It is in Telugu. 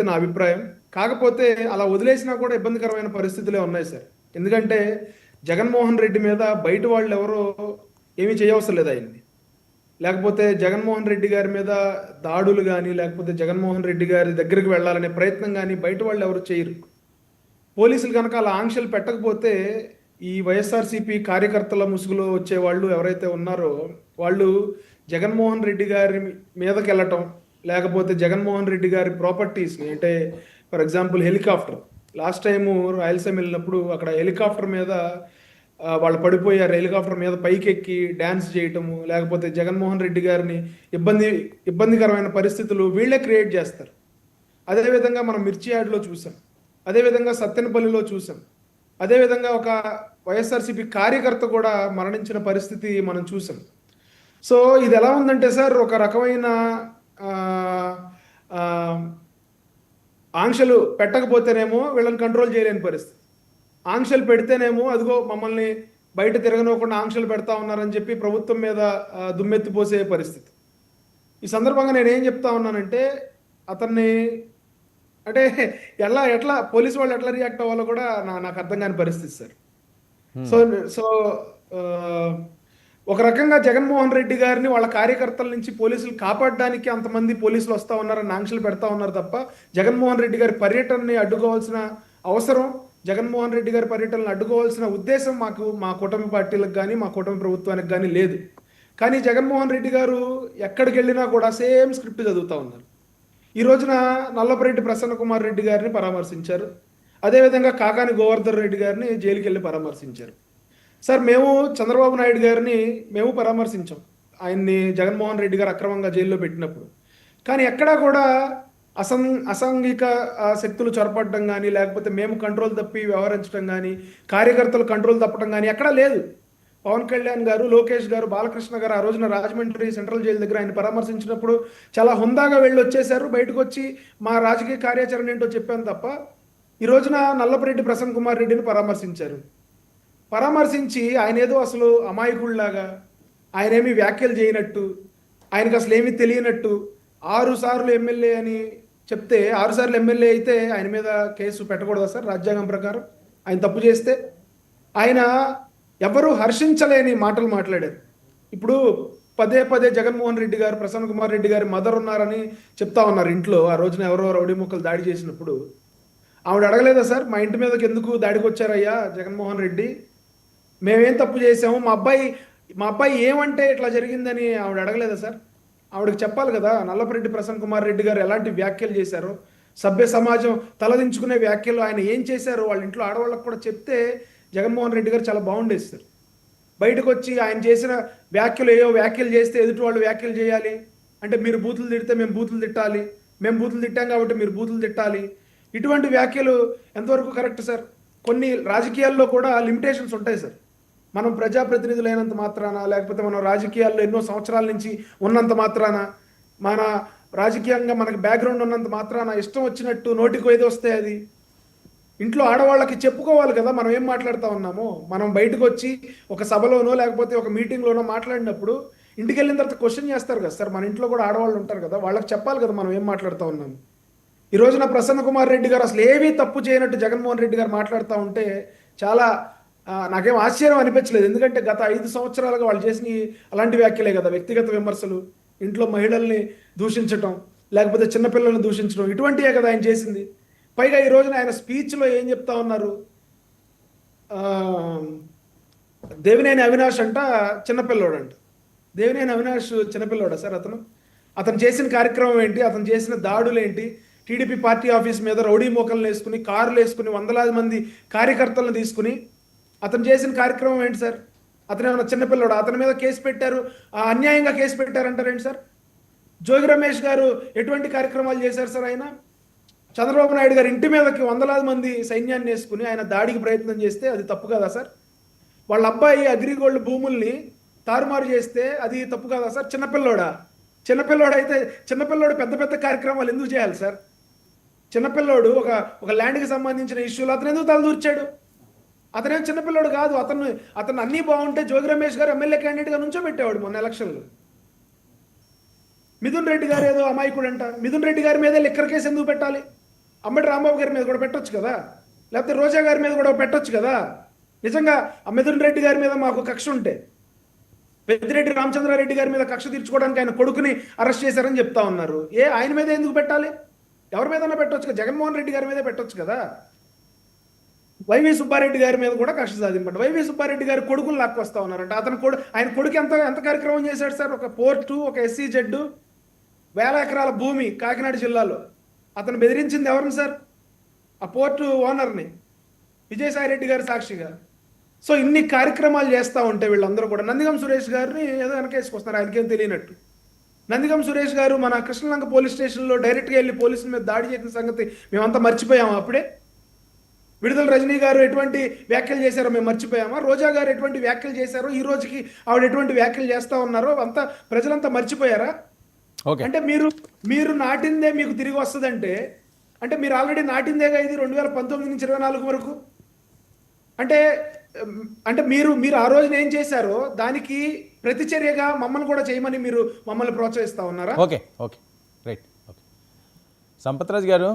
నా అభిప్రాయం. కాకపోతే అలా వదిలేసినా కూడా ఇబ్బందికరమైన పరిస్థితులే ఉన్నాయి సార్. ఎందుకంటే జగన్మోహన్ రెడ్డి మీద బయట వాళ్ళు ఎవరో ఏమీ చేయవసరం లేదు ఆయన్ని. లేకపోతే జగన్మోహన్ రెడ్డి గారి మీద దాడులు కానీ, లేకపోతే జగన్మోహన్ రెడ్డి గారి దగ్గరికి వెళ్ళాలనే ప్రయత్నం కానీ బయట వాళ్ళు ఎవరు చేయరు. పోలీసులు కనుక అలా ఆంక్షలు పెట్టకపోతే ఈ వైఎస్ఆర్సీపీ కార్యకర్తల ముసుగులో వచ్చేవాళ్ళు ఎవరైతే ఉన్నారో వాళ్ళు జగన్మోహన్ రెడ్డి గారి మీదకి వెళ్ళటం, లేకపోతే జగన్మోహన్ రెడ్డి గారి ప్రాపర్టీస్ని, అంటే for example helicopter, last time Rayalaseema వెళ్ళినప్పుడు అక్కడ హెలికాప్టర్ మీద వాళ్ళు పడిపోయారు. హెలికాప్టర్ మీద పైకెక్కి డ్యాన్స్ చేయటము, లేకపోతే జగన్మోహన్ రెడ్డి గారిని ఇబ్బందికరమైన పరిస్థితులు వీళ్ళే క్రియేట్ చేస్తారు. అదేవిధంగా మనం మిర్చి యార్డ్లో చూసాం, అదేవిధంగా సత్తెనపల్లిలో చూసాం, అదేవిధంగా ఒక వైఎస్ఆర్సీపీ కార్యకర్త కూడా మరణించిన పరిస్థితి మనం చూసాం. సో ఇది ఎలా ఉందంటే సార్, ఒక రకమైన ఆంక్షలు పెట్టకపోతేనేమో వీళ్ళని కంట్రోల్ చేయలేని పరిస్థితి, ఆంక్షలు పెడితేనేమో అదిగో మమ్మల్ని బయట తిరగనివ్వకుండా ఆంక్షలు పెడతా ఉన్నారని చెప్పి ప్రభుత్వం మీద దుమ్మెత్తిపోసే పరిస్థితి. ఈ సందర్భంగా నేను ఏం చెప్తా ఉన్నానంటే, అతన్ని అంటే ఎట్లా పోలీసు వాళ్ళు ఎట్లా రియాక్ట్ అవ్వాలో కూడా నాకు అర్థం కాని పరిస్థితి సార్. సో సో ఒక రకంగా జగన్మోహన్ రెడ్డి గారిని వాళ్ళ కార్యకర్తల నుంచి పోలీసులు కాపాడడానికి అంతమంది పోలీసులు వస్తూ ఉన్నారని ఆంక్షలు పెడతా ఉన్నారు తప్ప జగన్మోహన్ రెడ్డి గారి పర్యటనని అడ్డుకోవాల్సిన అవసరం, జగన్మోహన్ రెడ్డి గారి పర్యటనను అడ్డుకోవాల్సిన ఉద్దేశం మా కూటమి పార్టీలకు కానీ మా కూటమి ప్రభుత్వానికి కానీ లేదు. కానీ జగన్మోహన్ రెడ్డి గారు ఎక్కడికి వెళ్ళినా కూడా సేమ్ స్క్రిప్ట్ చదువుతూ ఉన్నారు. ఈ రోజున నల్లపరెడ్డి ప్రసన్న కుమార్ రెడ్డి గారిని పరామర్శించారు, అదేవిధంగా కాకాని గోవర్ధన్ రెడ్డి గారిని జైలుకి వెళ్ళి పరామర్శించారు. సార్ మేము చంద్రబాబు నాయుడు గారిని మేము పరామర్శించాం, ఆయన్ని జగన్మోహన్ రెడ్డి గారు అక్రమంగా జైల్లో పెట్టినప్పుడు. కానీ ఎక్కడా కూడా అసాంఘిక శక్తులు చొరపడడం కానీ, లేకపోతే మేము కంట్రోల్ తప్పి వ్యవహరించడం కానీ, కార్యకర్తలు కంట్రోల్ తప్పడం కానీ ఎక్కడా లేదు. పవన్ కళ్యాణ్ గారు, లోకేష్ గారు, బాలకృష్ణ గారు ఆ రోజున రాజమండ్రి సెంట్రల్ జైలు దగ్గర ఆయన పరామర్శించినప్పుడు చాలా హుందాగా వెళ్ళి వచ్చేశారు. బయటకు వచ్చి మా రాజకీయ కార్యాచరణ ఏంటో చెప్పాను తప్ప, ఈ రోజున నల్లపరెడ్డి ప్రసన్న కుమార్ రెడ్డిని పరామర్శించి ఆయన ఏదో అసలు అమాయకుల్లాగా, ఆయన ఏమి వ్యాఖ్యలు చేయనట్టు, ఆయనకు అసలు ఏమీ తెలియనట్టు 6 సార్లు ఎమ్మెల్యే అని చెప్తే 6 సార్లు ఎమ్మెల్యే అయితే ఆయన మీద కేసు పెట్టకూడదా సార్ రాజ్యాంగం ప్రకారం? ఆయన తప్పు చేస్తే ఆయన ఎవరు హర్షించలేని మాటలు మాట్లాడారు. ఇప్పుడు పదే జగన్మోహన్ రెడ్డి గారు, ప్రసన్న కుమార్ రెడ్డి గారి మదర్ ఉన్నారని చెప్తా ఉన్నారు ఇంట్లో. ఆ రోజున ఎవరో రౌడీ ముక్కలు దాడి చేసినప్పుడు ఆవిడ అడగలేదా సార్, మా ఇంటి మీదకి ఎందుకు దాడికి వచ్చారయ్యా జగన్మోహన్ రెడ్డి, మేమేం తప్పు చేసాము, మా అబ్బాయి ఏమంటే ఇట్లా జరిగిందని ఆవిడ అడగలేదా సార్? ఆవిడకి చెప్పాలి కదా నల్లపరెడ్డి ప్రసన్న కుమార్ రెడ్డి గారు ఎలాంటి వ్యాఖ్యలు చేశారో, సభ్య సమాజం తలదించుకునే వ్యాఖ్యలు ఆయన ఏం చేశారో వాళ్ళ ఇంట్లో ఆడవాళ్ళకు కూడా చెప్తే జగన్మోహన్ రెడ్డి గారు చాలా బాగుండేది సార్. బయటకు వచ్చి ఆయన చేసిన వ్యాఖ్యలు చేస్తే ఎదుటి వాళ్ళు వ్యాఖ్యలు చేయాలి అంటే, మీరు బూతులు తిడితే మేము బూతులు తిట్టాలి, మేము బూతులు తిట్టాం కాబట్టి మీరు బూతులు తిట్టాలి, ఇటువంటి వ్యాఖ్యలు ఎంతవరకు కరెక్ట్ సార్? కొన్ని రాజకీయాల్లో కూడా లిమిటేషన్స్ ఉంటాయి సార్. మనం ప్రజాప్రతినిధులు అయినంత మాత్రాన, లేకపోతే మనం రాజకీయాల్లో ఎన్నో సంవత్సరాల నుంచి ఉన్నంత మాత్రాన, మన రాజకీయంగా మనకు బ్యాక్గ్రౌండ్ ఉన్నంత మాత్రాన ఇష్టం వచ్చినట్టు నోటికి ఏది వస్తే అది ఇంట్లో ఆడవాళ్ళకి చెప్పుకోవాలి కదా మనం ఏం మాట్లాడుతూ ఉన్నామో. మనం బయటకు వచ్చి ఒక సభలోనో లేకపోతే ఒక మీటింగ్లోనో మాట్లాడినప్పుడు ఇంటికి వెళ్ళిన తర్వాత క్వశ్చన్ చేస్తారు కదా సార్, మన ఇంట్లో కూడా ఆడవాళ్ళు ఉంటారు కదా, వాళ్ళకి చెప్పాలి కదా మనం ఏం మాట్లాడుతూ ఉన్నాము. ఈ రోజున ప్రసన్న కుమార్ రెడ్డి గారు అసలు ఏమీ తప్పు చేయనట్టు జగన్మోహన్ రెడ్డి గారు మాట్లాడుతూ ఉంటే చాలా నాకేం ఆశ్చర్యం అనిపించలేదు. ఎందుకంటే గత 5 సంవత్సరాలుగా వాళ్ళు చేసిన అలాంటి వ్యాఖ్యలే కదా, వ్యక్తిగత విమర్శలు, ఇంట్లో మహిళల్ని దూషించటం, లేకపోతే చిన్నపిల్లల్ని దూషించడం, ఇటువంటివే కదా ఆయన చేసింది. పైగా ఈ రోజున ఆయన స్పీచ్లో ఏం చెప్తా ఉన్నారు, దేవినేని అవినాష్ అంట చిన్నపిల్లోడు అంట. దేవినేని అవినాష్ చిన్నపిల్లోడా సార్? అతను చేసిన కార్యక్రమం ఏంటి, అతను చేసిన దాడులు ఏంటి? టీడీపీ పార్టీ ఆఫీస్ మీద రౌడీ మోకలను వేసుకుని, కార్లు వేసుకుని, వందలాది మంది కార్యకర్తలను తీసుకుని అతను చేసిన కార్యక్రమం ఏంటి సార్? అతను ఏమైనా చిన్నపిల్లోడా? అతని మీద కేసు పెట్టారు, అన్యాయంగా కేసు పెట్టారంటారేంటి సార్? జోగి రమేష్ గారు ఎటువంటి కార్యక్రమాలు చేశారు సార్? ఆయన చంద్రబాబు నాయుడు గారు ఇంటి మీదకి వందలాది మంది సైన్యాన్ని వేసుకుని ఆయన దాడికి ప్రయత్నం చేస్తే అది తప్పు కదా సార్? వాళ్ళ అబ్బాయి అగ్రిగోల్డ్ భూముల్ని తారుమారు చేస్తే అది తప్పు కదా సార్? చిన్నపిల్లోడైతే చిన్నపిల్లోడు పెద్ద పెద్ద కార్యక్రమాలు ఎందుకు చేయాలి సార్? చిన్నపిల్లోడు ఒక ల్యాండ్కి సంబంధించిన ఇష్యూలు అతను ఎందుకు తలదూర్చాడు? అతనేం చిన్నపిల్లోడు కాదు. అతను అన్నీ బాగుంటే జోగి రమేష్ గారు ఎమ్మెల్యే క్యాండిడేట్గా నుంచో పెట్టేవాడు మొన్న ఎలక్షన్లో. మిథున్ రెడ్డి గారు ఏదో అమాయకుడు అంట, మిథున్ రెడ్డి గారి మీదే లిక్కర్ కేసు ఎందుకు పెట్టాలి? అంబటి రాంబాబు గారి మీద కూడా పెట్టొచ్చు కదా, లేకపోతే రోజా గారి మీద కూడా పెట్టొచ్చు కదా. నిజంగా ఆ మిథున్ రెడ్డి గారి మీద మాకు కక్ష ఉంటే, పెద్దిరెడ్డి రామచంద్రారెడ్డి గారి మీద కక్ష తీర్చుకోవడానికి ఆయన కొడుకుని అరెస్ట్ చేశారని చెప్తా ఉన్నారు. ఆయన మీద ఎందుకు పెట్టాలి? ఎవరి మీదన్నా పెట్టొచ్చు కదా, జగన్మోహన్ రెడ్డి గారి మీద పెట్టొచ్చు కదా. వైవి సుబ్బారెడ్డి గారి మీద కూడా కక్ష సాధింపండి. వైవి సుబ్బారెడ్డి గారి కొడుకులు లాక్కొస్తా ఉన్నారంట. ఆయన కొడుకు ఎంత కార్యక్రమం చేశాడు సార్? ఒక పోర్టు, ఒక SEZ, 1000 ఎకరాల భూమి కాకినాడ జిల్లాలో. అతను బెదిరించింది ఎవరిని సార్? ఆ పోర్టు ఓనర్ని, విజయసాయిరెడ్డి గారి సాక్షిగా. సో ఇన్ని కార్యక్రమాలు చేస్తూ ఉంటే వీళ్ళందరూ కూడా నందిగం సురేష్ గారిని ఏదో వెనకేసుకొస్తున్నారు, ఆయనకేం తెలియనట్టు. నందిగం సురేష్ గారు మన కృష్ణలంక పోలీస్ స్టేషన్లో డైరెక్ట్గా వెళ్ళి పోలీసుల మీద దాడి చేసిన సంగతి మేమంతా మర్చిపోయాము అప్పుడే. విడుదల రజనీ గారు ఎటువంటి వ్యాఖ్యలు చేశారో మేము మర్చిపోయామా? రోజా గారు ఎటువంటి వ్యాఖ్యలు చేశారో, ఈ రోజుకి ఆవిడ ఎటువంటి వ్యాఖ్యలు చేస్తూ ఉన్నారో అంతా ప్రజలంతా మర్చిపోయారా? అంటే మీరు నాటిందే మీకు తిరిగి వస్తుందంటే, అంటే మీరు ఆల్రెడీ నాటిందేగా ఇది 2019 నుంచి 24 వరకు. అంటే మీరు ఆ రోజున ఏం చేశారో దానికి ప్రతిచర్యగా మమ్మల్ని కూడా చేయమని మీరు మమ్మల్ని ప్రోత్సహిస్తా ఉన్నారా? Okay right. సంపత్ రాజ్ గారు,